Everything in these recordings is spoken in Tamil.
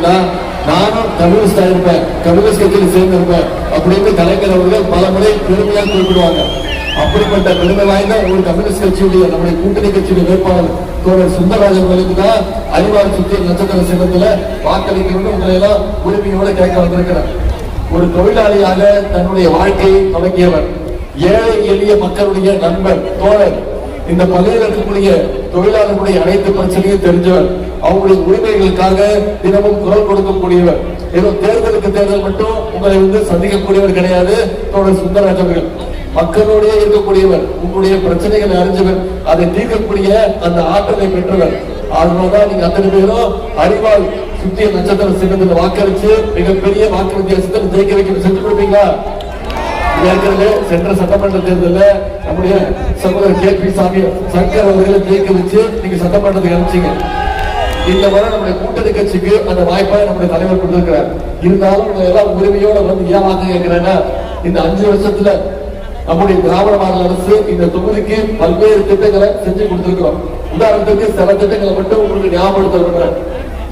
சொன்னா நானும் கம்யூனிஸ்டா இருப்பேன், கம்யூனிஸ்ட் கட்சியில் சேர்ந்திருப்பேன் அப்படின்னு கலைஞர் அவர்கள் பல முறை பெருமையா குறிப்பிடுவாங்க. அப்படிப்பட்ட பெருமை வாய்ந்த ஒரு கம்யூனிஸ்ட் கட்சியுடைய நம்முடைய கூட்டணி கட்சியுடைய வேட்பாளர் தோழர் சுந்தரராஜன் அவர்களுக்கு தான் அறிவார் சுற்றிய நட்சத்திர சின்னத்துல வாக்களிக்கணும்னு உங்களை எல்லாம் உரிமையோட கேட்க வந்திருக்கிறார். ஒரு தொழிலாளியாக தன்னுடைய வாழ்க்கையை தொடங்கியவர், ஏழை எளிய மக்களுடைய நண்பர், தோழர், இந்த பகுதியில் இருக்கக்கூடிய தொழிலாளர்களுடைய அனைத்து பிரச்சனையும் தெரிஞ்சவர், அவங்களுடைய உரிமைகளுக்காக தினமும் குரல் கொடுக்கக்கூடியவர். ஏதோ தேர்தலுக்கு தேர்தல் மட்டும் உங்களை சந்திக்கக்கூடியவர் கிடையாது தோழர் சுந்தரராஜன் அவர்கள். மக்களோடய இருக்கக்கூடியவர், உங்களுடைய பிரச்சனைகளை அறிஞ்சவர், அதை தீர்க்கக்கூடிய அந்த ஆற்றலை பெற்றவர். அதனாலதான் நீங்க அத்தனை பேரும் அறிவால் சுத்திய நட்சத்திர சின்னத்தில் வாக்களிச்சு மிகப்பெரிய வாக்கு வித்தியாசத்தில் ஜெயிக்க வைக்க செஞ்சு கொடுப்பீங்களா? ஏற்கனவே சென்ற சட்டமன்ற தேர்தலில் நம்முடைய சகோதரர் KP சாமி சங்கர் அவர்களை ஜெயிக்க வச்சு நீங்க சட்டமன்றத்துக்கு அனுப்பிச்சீங்க. இந்த முறை நம்முடைய கூட்டணி கட்சிக்கு அந்த வாய்ப்பை நம்முடைய தலைவர் கொடுத்திருக்கிறார். இருந்தாலும் எல்லாம் உரிமையோட ஏன் வாக்கு கேட்கிறேன்னா, இந்த 5 வருஷத்துல நம்முடைய திராவிட மாடல் அரசு இந்த தொகுதிக்கு பல்வேறு திட்டங்களை செஞ்சு கொடுத்திருக்கிறோம். உதாரணத்துக்கு சில திட்டங்களை மட்டும் உங்களுக்கு ஞாபகப்படுத்த விரும்புறேன்.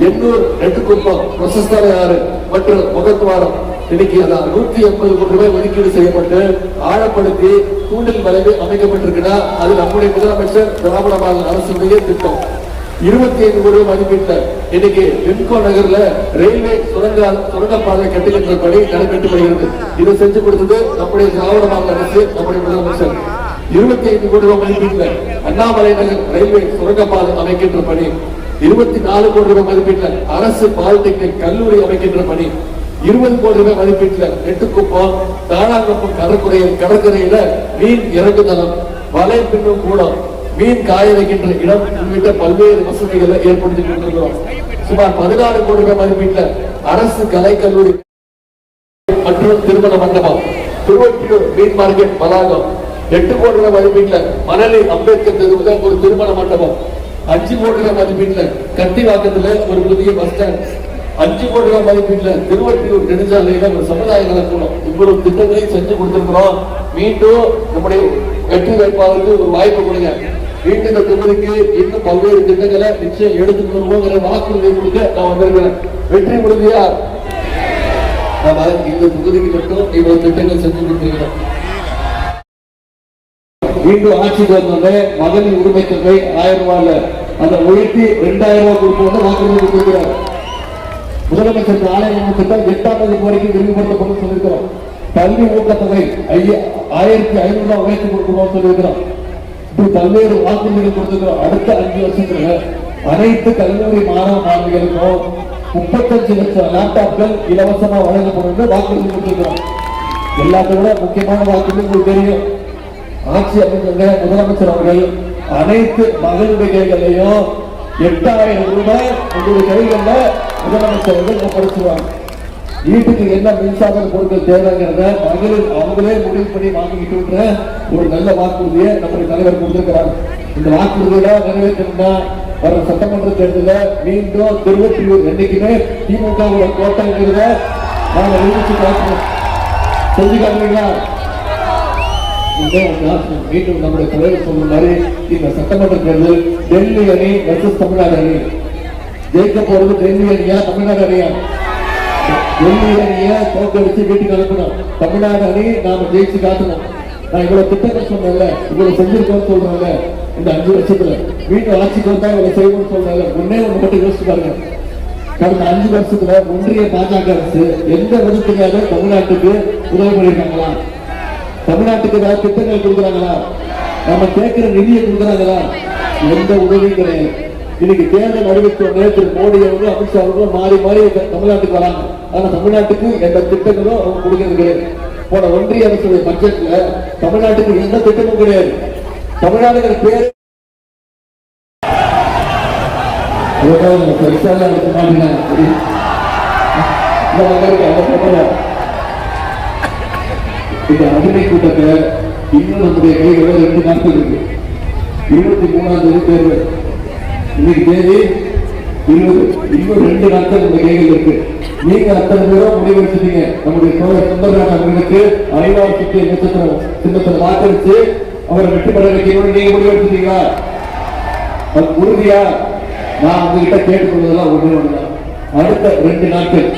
எண்ணூர் நெட்டுக்குப்பம் பிரசஸ்தர ஆறு மற்றும் முகத்துவாரம் இன்னைக்கு 180 கோடி ரூபாய் ஒதுக்கீடு செய்யப்பட்டு ஆழப்படுத்தி தூண்டில் வளைவு அமைக்கப்பட்டிருக்குன்னா அது நம்முடைய முதலமைச்சர் திராவிட மாடல் அரசுடைய திட்டம். 25 கோடி ரூபாய் மதிப்பீட்டில் இன்னைக்கு விம்கோ நகர்ல ரயில்வே சுரங்கப்பாதை கட்டுகின்ற பணி நடைபெற்று வருகிறது. இதை செஞ்சு கொடுத்தது நம்முடைய திராவிட மாடல் அரசு, நம்முடைய முதலமைச்சர். 25 கோடி ரூபாய் மதிப்பீட்டில் அண்ணாமலை நகர் ரயில்வே சுரங்கப்பாதை அமைக்கின்ற பணி. 24 கோடி ரூபாய் மதிப்பீட்டில் அரசு பாலிடெக்னிக் கல்லூரி அமைக்கின்ற பணி. 20 கோடி ரூபாய் மதிப்பீட்டில் நெட்டுக்குப்பம் தானாங்குப்பம் கடற்கரையில மீன் இறங்குதளம், வலை பின்னும் கூடம், மீன் காய வைக்கின்ற இடம் உள்ளிட்ட பல்வேறு வசதிகளை ஏற்படுத்தி கொண்டிருக்கிறோம். சுமார் 14 கோடி ரூபாய் மதிப்பீட்டில் அரசு கலை கல்லூரி மற்றும் திருமண மண்டபம், திருவொற்றியூர் மீன் மார்க்கெட் வளாகம். 8 கோடி ரூபாய் மதிப்பீட்டில் மணலி அம்பேத்கர் தெருவில் ஒரு திருமண மண்டபம். 5 கோடி ரூபாய் மதிப்பீட்டில் கத்திவாக்கத்துல ஒரு புதிய பஸ் ஸ்டாண்ட். 5 கோடி ரூபாய் மதிப்பீட்டில் திருவொற்றியூர் நெடுஞ்சாலையில ஒரு சமுதாய நலக்கூடம். இவ்வளவு திட்டங்களையும் செஞ்சு கொடுத்திருக்கிறோம். மீண்டும் நம்முடைய வெற்றி வேட்பாளருக்கு ஒரு வாய்ப்பு கொடுங்க. மீண்டும் இந்த தொகுதிக்கு இன்னும் பல்வேறு திட்டங்களை நிச்சயம் எடுத்துட்டு வருவோங்கிற வாக்குறுதியை கொடுக்க நான் வந்திருக்கிறேன். வெற்றி உறுதியா இந்த தொகுதிக்கு மட்டும் இவ்வளவு திட்டங்கள் செஞ்சு கொடுத்திருக்கிறோம். மீண்டும் ஆட்சிக்கு வந்தோடனே மகளிர் உரிமை தொகை 1000 ரூபாயில அதை உயர்த்தி 2000 ரூபாய் கொடுப்போம் வாக்குறுதி கொடுத்திருக்கிறார். முதலமைச்சர் ஆலயம் திட்டம் 8ஆம் வகுப்பு வரைக்கும் விரிவுபடுத்தப்படும் சொல்லியிருக்கிறோம். கல்வி ஊக்கத்தொகை 1500 ரூபாய் உயர்த்தி கொடுக்கணும் சொல்லியிருக்கிறோம். இப்படி பல்வேறு வாக்குறுதிகள் கொடுத்திருக்கிறோம். அடுத்த 5 வருஷத்துல அனைத்து கல்லூரி மாணவ மாணவிகளுக்கும் 35 லட்சம் லேப்டாப்கள் இலவசமா வழங்கப்படும் வாக்குறுதி கொடுத்திருக்கிறோம். எல்லாத்தை விட முக்கியமான வாக்குறுதி உங்களுக்கு தெரியும். ஆட்சி அமைச்சர் முதலமைச்சர் அவர்கள் அனைத்து மகளிருடைய கைகளையும் 8000 ரூபாய் உங்களுடைய கைகள்ல முதலமைச்சர் அவர்கள் ஒப்படைச்சுவாங்க. வீட்டுக்கு என்ன மின்சார பொருட்கள் தேவைங்கிறத மகளிர் அவங்களே முடிவு பண்ணி வாங்கிக்கிட்டு ஒரு நல்ல வாக்குறுதியை நம்முடைய தலைவர் கொடுத்திருக்கிறார். இந்த வாக்குறுதியில நிறைவேற்றணும்னா வர சட்டமன்ற தேர்தலில் மீண்டும் திருவொற்றியூர் என்னைக்குமே திமுக கோட்டைங்கிறத நாங்க நிரூபிச்சு காட்டணும். செஞ்சு காட்டுறீங்களா? மீண்டும் நம்முடைய தலைவர் சொன்ன மாதிரி இந்த சட்டமன்ற தேர்தல் டெல்லி அணி வெர்சஸ் தமிழ்நாடு அணி. ஜெயிக்க போறது டெல்லி அணியா தமிழ்நாடு அணியா? டெல்லி அணிய தோக்கடிச்சு வீட்டுக்கு அனுப்பணும். தமிழ்நாடு அணி நாம ஜெயிச்சு காட்டணும். நான் இவ்வளவு திட்டங்கள் சொன்னேன்ல, இவ்வளவு செஞ்சிருக்கோம்னு சொல்றேன்ல, இந்த 5 வருஷத்துல மீண்டும் ஆட்சிக்கு வந்தா இவ்வளவு செய்யணும்னு சொல்றாங்க. ஒன்னே ஒண்ணு மட்டும் யோசிச்சு பாருங்க. கடந்த 5 வருஷத்துல ஒன்றிய பாஜக அரசு எந்த விதத்துக்காக தமிழ்நாட்டுக்கு உதவி பண்ணிருக்காங்களா? தமிழ்நாட்டுக்கு ஏதாவது திட்டங்கள் கொடுக்குறாங்களா? நம்ம கேட்கிற நிதியை கொடுக்குறாங்களா? எந்த உதவியும் கிடையாது. இன்னைக்கு தேர்தல் அறிவித்தோடனே திரு மோடி அவர்களும் அமித்ஷா அவர்களும் மாறி மாறி தமிழ்நாட்டுக்கு வராங்க. ஆனா தமிழ்நாட்டுக்கு எந்த திட்டங்களும் அவங்க கொடுக்கிறது கிடையாது. போன ஒன்றிய அரசுடைய பட்ஜெட்ல தமிழ்நாட்டுக்கு எந்த திட்டமும் கிடையாது. தமிழ்நாடுங்கிற பேர் இந்த அடிமை கூட்டத்தை இன்னும் நம்முடைய கைகளை 2 நாட்கள் இருக்கு. 23ஆம் தேதி தேர்வு. இன்னைக்கு தேதி 20. இன்னும் 2 நாட்கள் நம்ம கைகள் இருக்கு. நீங்க அத்தனை பேரும் முடிவெடுத்துட்டீங்க. நம்முடைய சுந்தரராஜன் அவர்களுக்கு அறிவார் சுற்றிய நட்சத்திரம் சின்னத்தில் வாக்களிச்சு அவரை வெற்றி பெற வைக்கணும்னு நீங்க முடிவெடுத்துட்டீங்களா? அது உறுதியா? நான் உங்ககிட்ட கேட்டுக்கொள்வதெல்லாம் ஒன்றுதான். அடுத்த 2 நாட்கள்